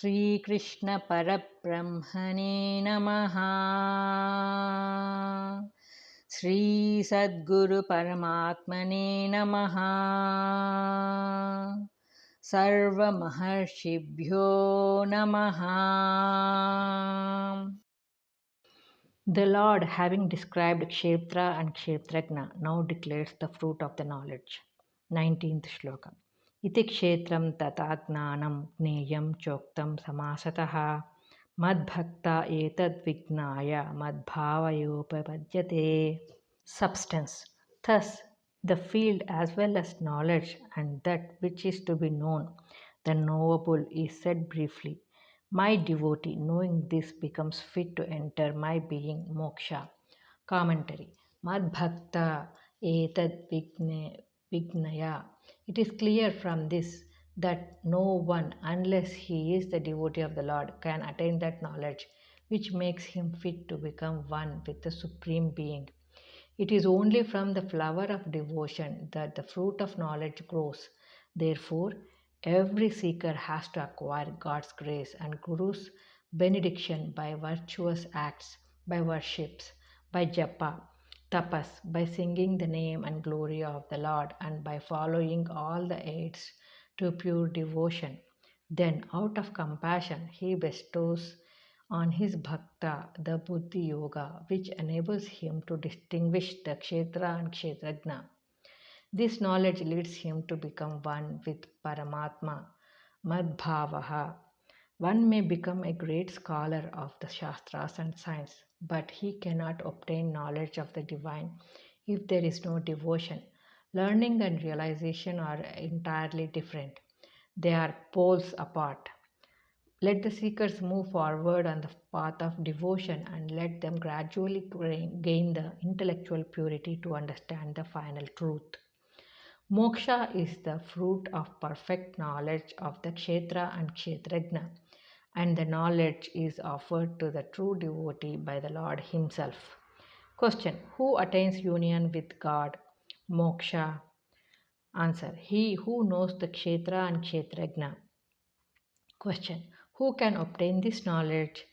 Sri Krishna Parabrahmane Namaha. Sri Sadguru Paramatmane Namaha. Sarva Maharshibhyo Namaha. The Lord, having described Kshetra and Kshetragna, now declares the fruit of the knowledge. 19th Shloka. Iti kshetram tata gnanam gneyam choktam samasataha madbhakta etad vignaya madbhavayopapadyate. Substance. Thus, the field as well as knowledge and that which is to be known, the knowable, is said briefly. My devotee, knowing this, becomes fit to enter my being moksha. Commentary. Madbhakta etad vignaya. It is clear from this that no one, unless he is the devotee of the Lord, can attain that knowledge which makes him fit to become one with the Supreme Being. It is only from the flower of devotion that the fruit of knowledge grows. Therefore, every seeker has to acquire God's grace and Guru's benediction by virtuous acts, by worships, by japa, tapas, by singing the name and glory of the Lord, and by following all the aids to pure devotion. Then, out of compassion, he bestows on his bhakta the buddhi yoga, which enables him to distinguish the kshetra and kshetragna. This knowledge leads him to become one with Paramatma, Madbhavaha. One may become a great scholar of the Shastras and science, but he cannot obtain knowledge of the divine if there is no devotion. Learning and realization are entirely different. They are poles apart. Let the seekers move forward on the path of devotion and let them gradually gain the intellectual purity to understand the final truth. Moksha is the fruit of perfect knowledge of the Kshetra and Kshetragna, and the knowledge is offered to the true devotee by the Lord Himself. Question. Who attains union with God? Moksha. Answer. He who knows the Kshetra and Kshetragna. Question. Who can obtain this knowledge?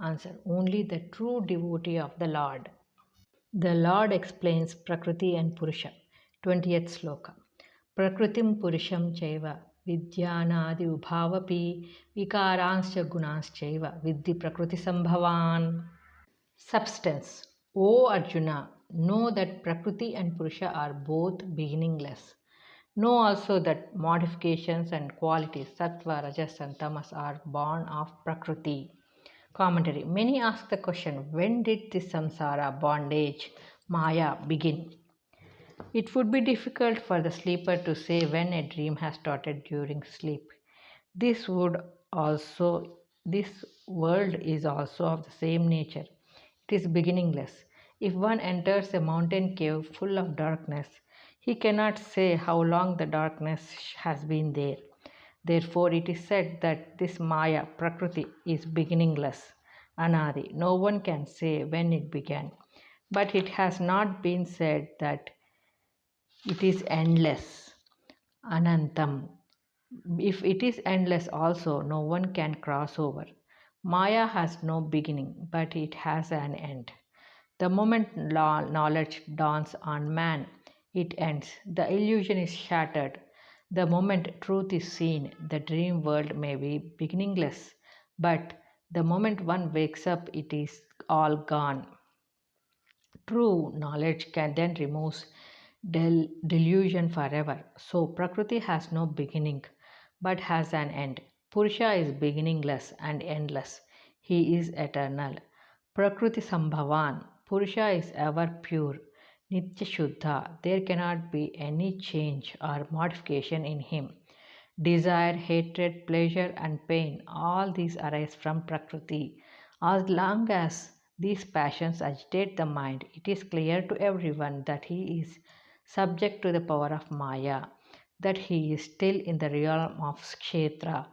Answer. Only the true devotee of the Lord. The Lord explains Prakriti and Purusha. 20th Shloka. Prakritim Purusham Chaiva Vidyanadi Ubhavapi Vikaranscha Gunaschaiva Vidhi Prakriti Sambhavan. Substance. O Arjuna, know that Prakriti and Purusha are both beginningless. Know also that modifications and qualities Sattva, Rajas and Tamas are born of Prakriti. Commentary. Many ask the question, when did this samsara, bondage, Maya begin? It would be difficult for the sleeper to say when a dream has started during sleep. This world is also of the same nature. It is beginningless. If one enters a mountain cave full of darkness, he cannot say how long the darkness has been there. Therefore, it is said that this Maya, Prakriti, is beginningless, Anadi. No one can say when it began. But it has not been said that it is endless, Anantam. If it is endless also, no one can cross over. Maya has no beginning, but it has an end. The moment knowledge dawns on man, it ends. The illusion is shattered. The moment truth is seen, the dream world may be beginningless, but the moment one wakes up, it is all gone. True knowledge can then remove delusion forever. So, Prakriti has no beginning but has an end. Purusha is beginningless and endless. He is eternal. Prakriti Sambhavan. Purusha is ever pure. Nitya Shuddha. There cannot be any change or modification in him. Desire, hatred, pleasure, and pain, all these arise from Prakriti. As long as these passions agitate the mind, it is clear to everyone that he is subject to the power of Maya, that he is still in the realm of Kshetra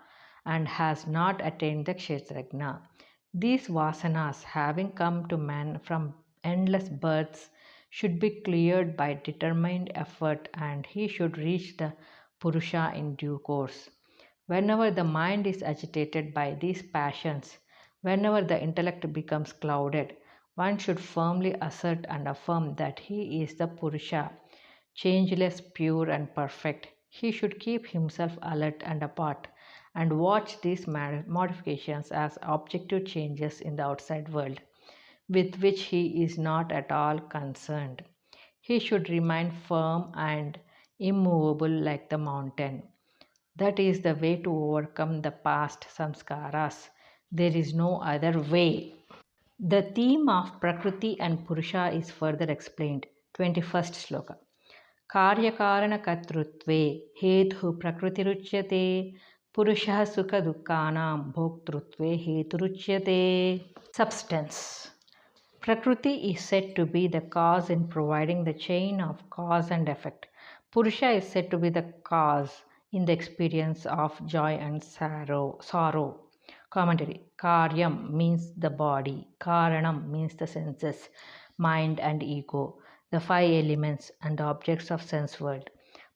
and has not attained the Kshetragna. These vasanas, having come to man from endless births, should be cleared by determined effort, and he should reach the Purusha in due course. Whenever the mind is agitated by these passions, whenever the intellect becomes clouded, one should firmly assert and affirm that he is the Purusha, changeless, pure, and perfect. He should keep himself alert and apart and watch these modifications as objective changes in the outside world, with which he is not at all concerned. He should remain firm and immovable like the mountain. That is the way to overcome the past samskaras. There is no other way. The theme of Prakriti and Purusha is further explained. 21st Shloka. Karyakaranakatrutve hetu prakritiruchyate Purusha sukha dukkhanam bhoktrutve heturuchyate. Substance. Prakriti is said to be the cause in providing the chain of cause and effect. Purusha is said to be the cause in the experience of joy and sorrow. Commentary. Karyam means the body. Karanam means the senses, mind and ego, the five elements and objects of sense world.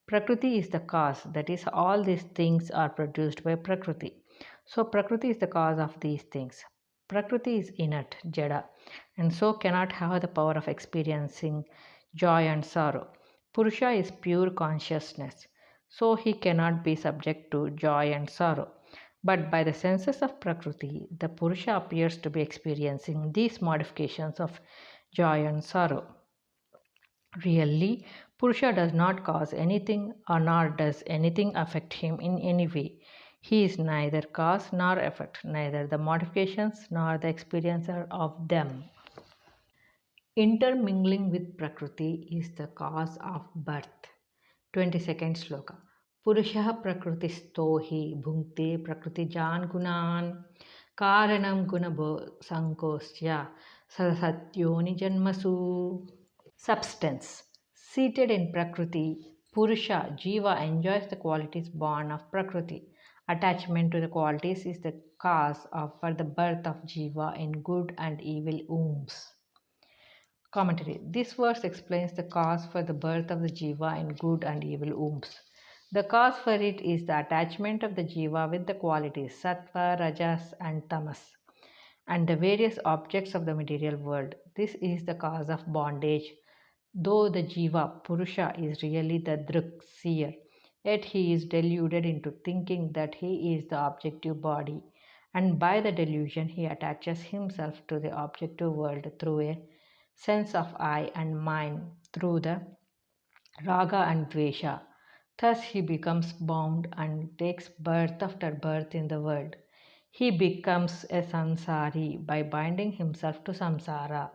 Prakriti is the cause, that is, all these things are produced by Prakriti. So, Prakriti is the cause of these things. Prakriti is inert, Jada, and so cannot have the power of experiencing joy and sorrow. Purusha is pure consciousness, so he cannot be subject to joy and sorrow. But by the senses of Prakriti, the Purusha appears to be experiencing these modifications of joy and sorrow. Really, Purusha does not cause anything or nor does anything affect him in any way. He is neither cause nor effect, neither the modifications nor the experiencer of them. Intermingling with Prakriti is the cause of birth. 22nd Shloka. Purusha Prakritisto hi bhunkte Prakritijan gunan karanam gunabho sankosya sasatyoni janmasu. Substance. Seated in Prakriti, Purusha, Jiva enjoys the qualities born of Prakriti. Attachment to the qualities is the cause for the birth of Jiva in good and evil wombs. Commentary. This verse explains the cause for the birth of the Jiva in good and evil wombs. The cause for it is the attachment of the Jiva with the qualities Sattva, Rajas, and Tamas, and the various objects of the material world. This is the cause of bondage. Though the Jiva, Purusha, is really the Drik, seer, yet he is deluded into thinking that he is the objective body, and by the delusion he attaches himself to the objective world through a sense of I and mine, through the raga and dvesha. Thus he becomes bound and takes birth after birth in the world. He becomes a sansari by binding himself to samsara.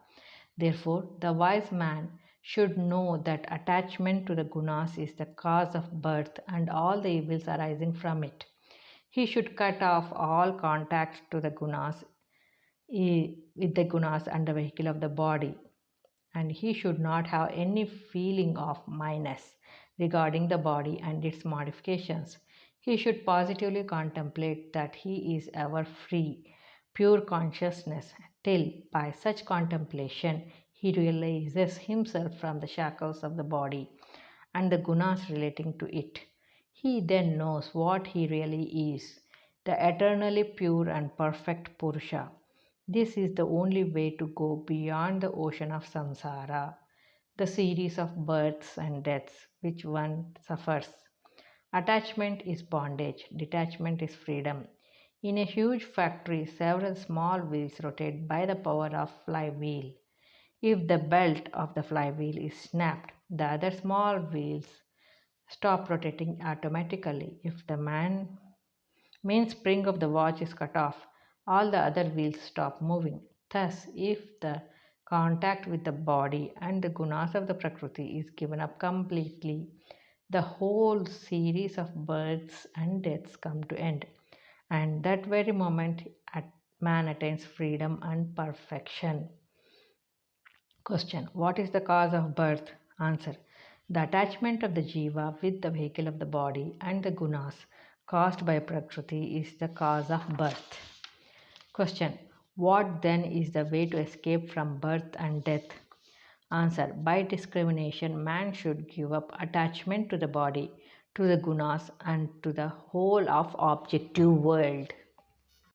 Therefore, the wise man should know that attachment to the gunas is the cause of birth and all the evils arising from it. He should cut off all contact to the gunas with the gunas and the vehicle of the body, and he should not have any feeling of minus regarding the body and its modifications. He should positively contemplate that he is ever free, pure consciousness, till by such contemplation he realizes himself from the shackles of the body and the gunas relating to it. He then knows what he really is, the eternally pure and perfect Purusha. This is the only way to go beyond the ocean of samsara, the series of births and deaths which one suffers. Attachment is bondage, detachment is freedom. In a huge factory, several small wheels rotate by the power of flywheel. If the belt of the flywheel is snapped, the other small wheels stop rotating automatically. If the main spring of the watch is cut off, all the other wheels stop moving. Thus, if the contact with the body and the gunas of the Prakriti is given up completely, the whole series of births and deaths come to end. And that very moment, man attains freedom and perfection. Question. What is the cause of birth? Answer. The attachment of the jiva with the vehicle of the body and the gunas caused by Prakriti is the cause of birth. Question. What then is the way to escape from birth and death? Answer. By discrimination, man should give up attachment to the body, to the gunas and to the whole of objective world.